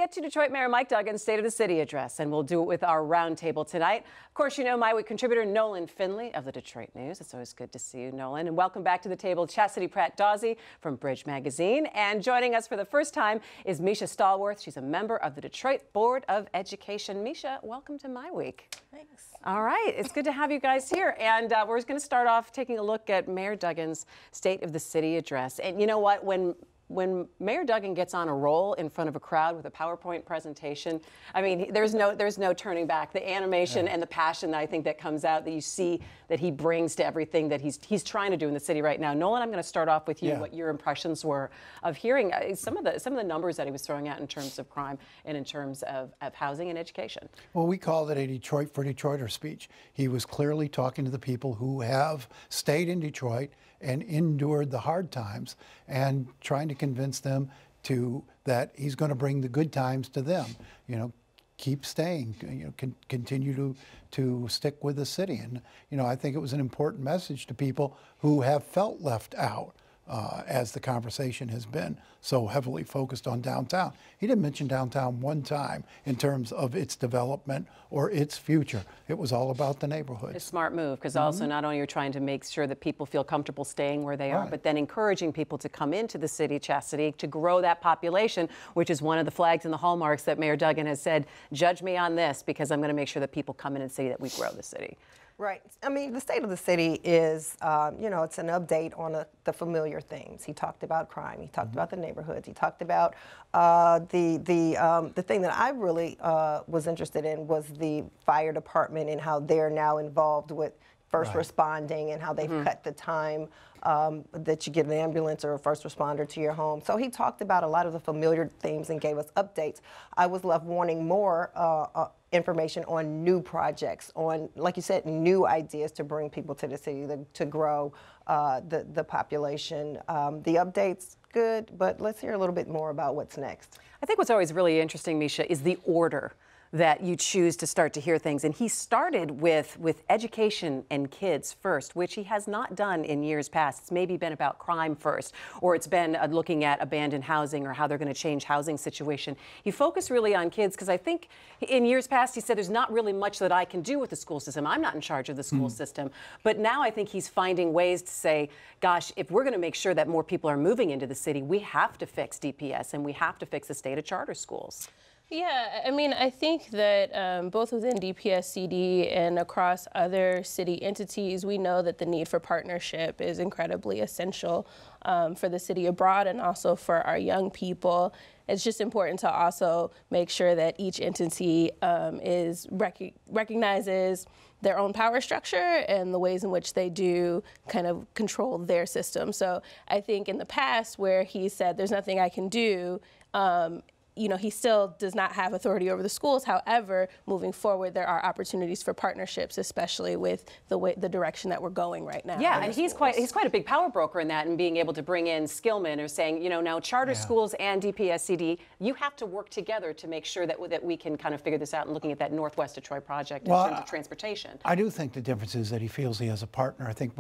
get to Detroit Mayor Mike Duggan's State of the City address, and we'll do it with our roundtable tonight. Of course, you know MiWeek contributor Nolan Finley of the Detroit News. It's always good to see you, Nolan. And welcome back to the table, Chastity Pratt-Dawsey from Bridge Magazine. And joining us for the first time is Misha Stallworth. She's a member of the Detroit Board of Education. Misha, welcome to MiWeek. Thanks. All right, it's good to have you guys here. And we're going to start off taking a look at Mayor Duggan's State of the City address. And you know what? When Mayor Duggan gets on a roll in front of a crowd with a PowerPoint presentation, I mean, there's no turning back. The animation and the passion that I think that comes out, that you see that he brings to everything that he's trying to do in the city right now. Nolan, I'm going to start off with you. What your impressions were of hearing some of the numbers that he was throwing out in terms of crime and in terms of housing and education. Well, we called it a Detroit for Detroiter speech. He was clearly talking to the people who have stayed in Detroit and endured the hard times, and trying to convince them that he's going to bring the good times to them. You know, keep staying. You know, continue to stick with the city. And you know, I think it was an important message to people who have felt left out. As the conversation has been so heavily focused on downtown. He didn't mention downtown one time in terms of its development or its future. It was all about the neighborhood. It's a smart move, because also not only you're trying to make sure that people feel comfortable staying where they are, but then encouraging people to come into the city, Chastity, to grow that population, which is one of the flags and the hallmarks that Mayor Duggan has said, judge me on this, because I'm going to make sure that people come in and see that we grow the city. Right. I mean, the State of the City is, you know, it's an update on the familiar themes. He talked about crime. He talked about the neighborhoods. He talked about the thing that I really was interested in was the fire department and how they're now involved with first responding, and how they've cut the time that you get an ambulance or a first responder to your home. So he talked about a lot of the familiar themes and gave us updates. I was left wanting more information on new projects, on, like you said, new ideas to bring people to the city, to grow the population. The updates, good, but let's hear a little bit more about what's next. I think what's always really interesting, Misha, is the order that you choose to start to hear things. And he started with education and kids first, which he has not done in years past. It's maybe been about crime first, or it's been looking at abandoned housing or how they're going to change housing situation. He focused really on kids, because I think in years past he said there's not really much that I can do with the school system. I'm not in charge of the school system. But now I think he's finding ways to say, gosh, if we're going to make sure that more people are moving into the city, we have to fix DPS and we have to fix the state of charter schools. Yeah, I mean, I think that both within DPS-CD and across other city entities, we know that the need for partnership is incredibly essential for the city abroad and also for our young people. It's just important to also make sure that each entity recognizes their own power structure and the ways in which they do kind of control their system. So I think in the past, where he said there's nothing I can do, you know, he still does not have authority over the schools. However, moving forward, there are opportunities for partnerships, especially with the direction that we're going right now. Yeah, and he's quite a big power broker in that, and being able to bring in skillmen, or saying, you know, now charter schools and DPS-CD, you have to work together to make sure that we can kind of figure this out, and looking at that Northwest Detroit project in terms of transportation. I do think the difference is that he feels he has a partner. I think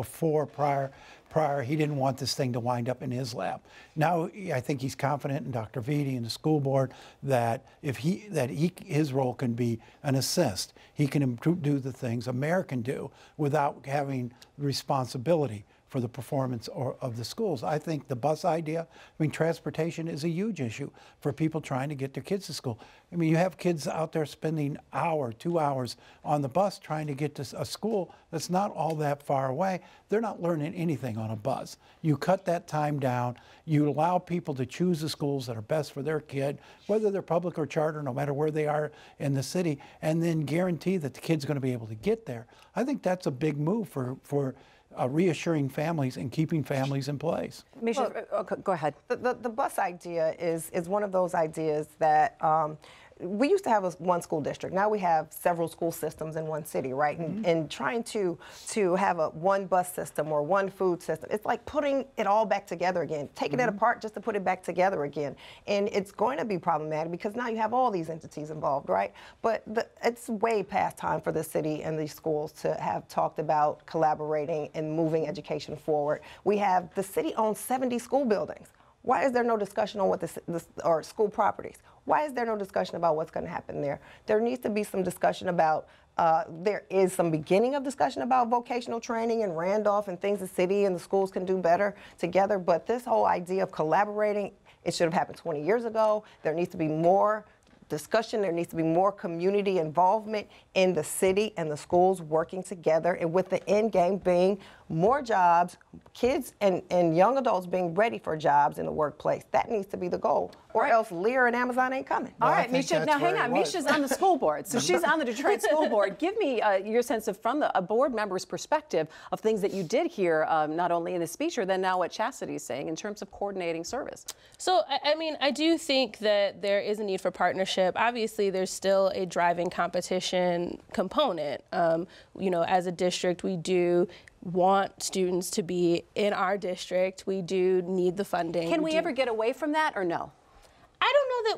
prior, he didn't want this thing to wind up in his lap. Now, I think he's confident in Dr. Vitti and the school board that his role can be an assist. He can do the things a mayor can do without having responsibility for the performance of the schools. I think the bus idea, I mean, transportation is a huge issue for people trying to get their kids to school. I mean, you have kids out there spending an hour, 2 hours on the bus trying to get to a school that's not all that far away. They're not learning anything on a bus. You cut that time down. You allow people to choose the schools that are best for their kid, whether they're public or charter, no matter where they are in the city, and then guarantee that the kid's going to be able to get there. I think that's a big move for reassuring families and keeping families in place. Misha, go ahead. The bus idea is one of those ideas that we used to have one school district. Now we have several school systems in one city, right? And trying to have one bus system or one food system, it's like putting it all back together again, taking it apart just to put it back together again. And it's going to be problematic because now you have all these entities involved, right? But it's way past time for the city and these schools to have talked about collaborating and moving education forward. The city owns 70 school buildings. Why is there no discussion on what or school properties? Why is there no discussion about what's going to happen there? There needs to be some discussion about, there is some beginning of discussion about vocational training and Randolph and things the city and the schools can do better together, but this whole idea of collaborating, it should have happened 20 years ago. There needs to be more discussion. There needs to be more community involvement in the city and the schools working together, and with the end game being more jobs, kids and young adults being ready for jobs in the workplace. That needs to be the goal, or else Lear and Amazon ain't coming. All right, Misha, now hang on. Misha's on the school board, so she's on the Detroit School Board. Give me your sense of, from a board member's perspective, of things that you did hear, not only in the speech, or then now what Chastity is saying in terms of coordinating service. So, I mean, I do think that there is a need for partnership. Obviously, there's still a driving competition component. You know, as a district, we do want students to be in our district. We do need the funding. Can we ever get away from that, or no? I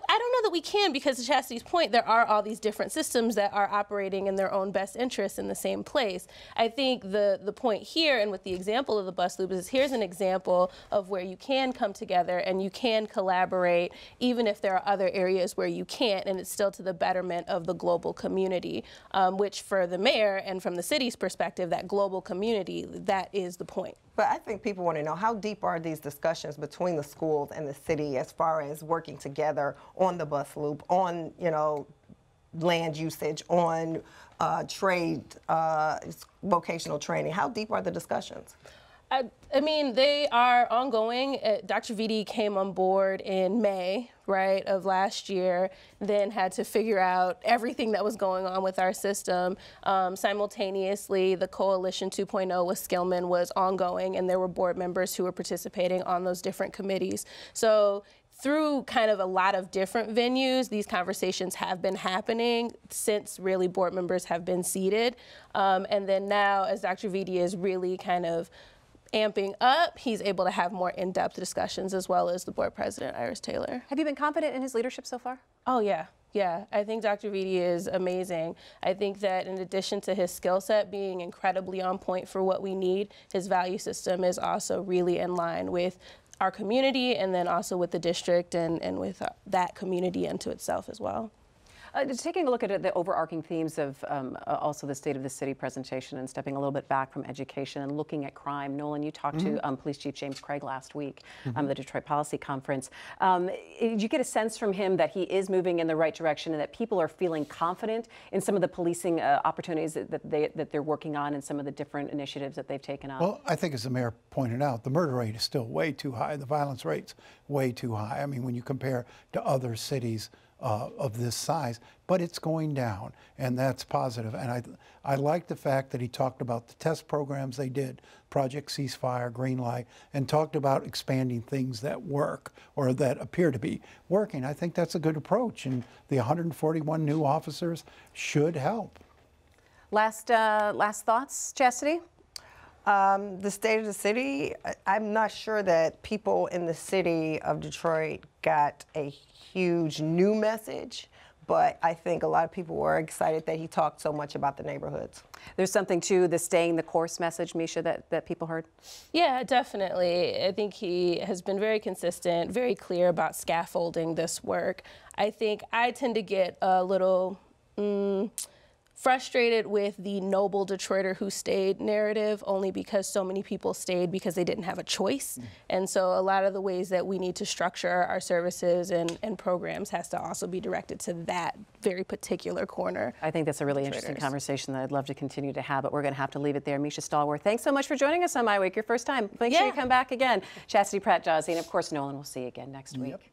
don't know that we can, because to Chastity's point, there are all these different systems that are operating in their own best interests in the same place. I think the point here, and with the example of the bus loop, is here's an example of where you can come together and you can collaborate, even if there are other areas where you can't, and it's still to the betterment of the global community, which for the mayor and from the city's perspective, that global community, that is the point. But I think people want to know, how deep are these discussions between the schools and the city as far as working together on the bus loop, on, you know, land usage, on trade, vocational training? How deep are the discussions? I mean, they are ongoing. Dr. Vitti came on board in May, right, of last year, then had to figure out everything that was going on with our system. Simultaneously, the Coalition 2.0 with Skillman was ongoing, and there were board members who were participating on those different committees. So through kind of a lot of different venues, these conversations have been happening since really board members have been seated. And then now, as Dr. Vitti is really kind of amping up, he's able to have more in-depth discussions, as well as the board president, Iris Taylor. Have you been confident in his leadership so far? Oh, yeah. Yeah, I think Dr. Vitti is amazing. I think that in addition to his skill set being incredibly on point for what we need, his value system is also really in line with our community, and then also with the district and with that community unto itself as well. Taking a look at the overarching themes of also the State of the City presentation, and stepping a little bit back from education and looking at crime. Nolan, you talked to Police Chief James Craig last week at the Detroit Policy Conference. Did you get a sense from him that he is moving in the right direction, and that people are feeling confident in some of the policing opportunities that they're working on, and some of the different initiatives that they've taken on? Well, I think, as the mayor pointed out, the murder rate is still way too high. The violence rate's way too high. I mean, when you compare to other cities of this size, but it's going down, and that's positive. And I like the fact that he talked about the test programs they did, Project Ceasefire, Green Light, and talked about expanding things that work, or that appear to be working. I think that's a good approach, and the 141 new officers should help. Last thoughts, Chastity? The state of the city, I'm not sure that people in the city of Detroit got a huge new message, but I think a lot of people were excited that he talked so much about the neighborhoods. There's something to the staying the course message, Misha, that people heard? Yeah, definitely. I think he has been very consistent, very clear about scaffolding this work. I think I tend to get a little frustrated with the noble Detroiter who stayed narrative, only because so many people stayed because they didn't have a choice. And so a lot of the ways that we need to structure our services and programs has to also be directed to that very particular corner. I think that's a really interesting conversation that I'd love to continue to have, but we're going to have to leave it there. Misha Stallworth, thanks so much for joining us on MiWeek, your first time. Make sure you come back again. Chastity Pratt-Jazzy, and of course, Nolan, we'll see you again next week.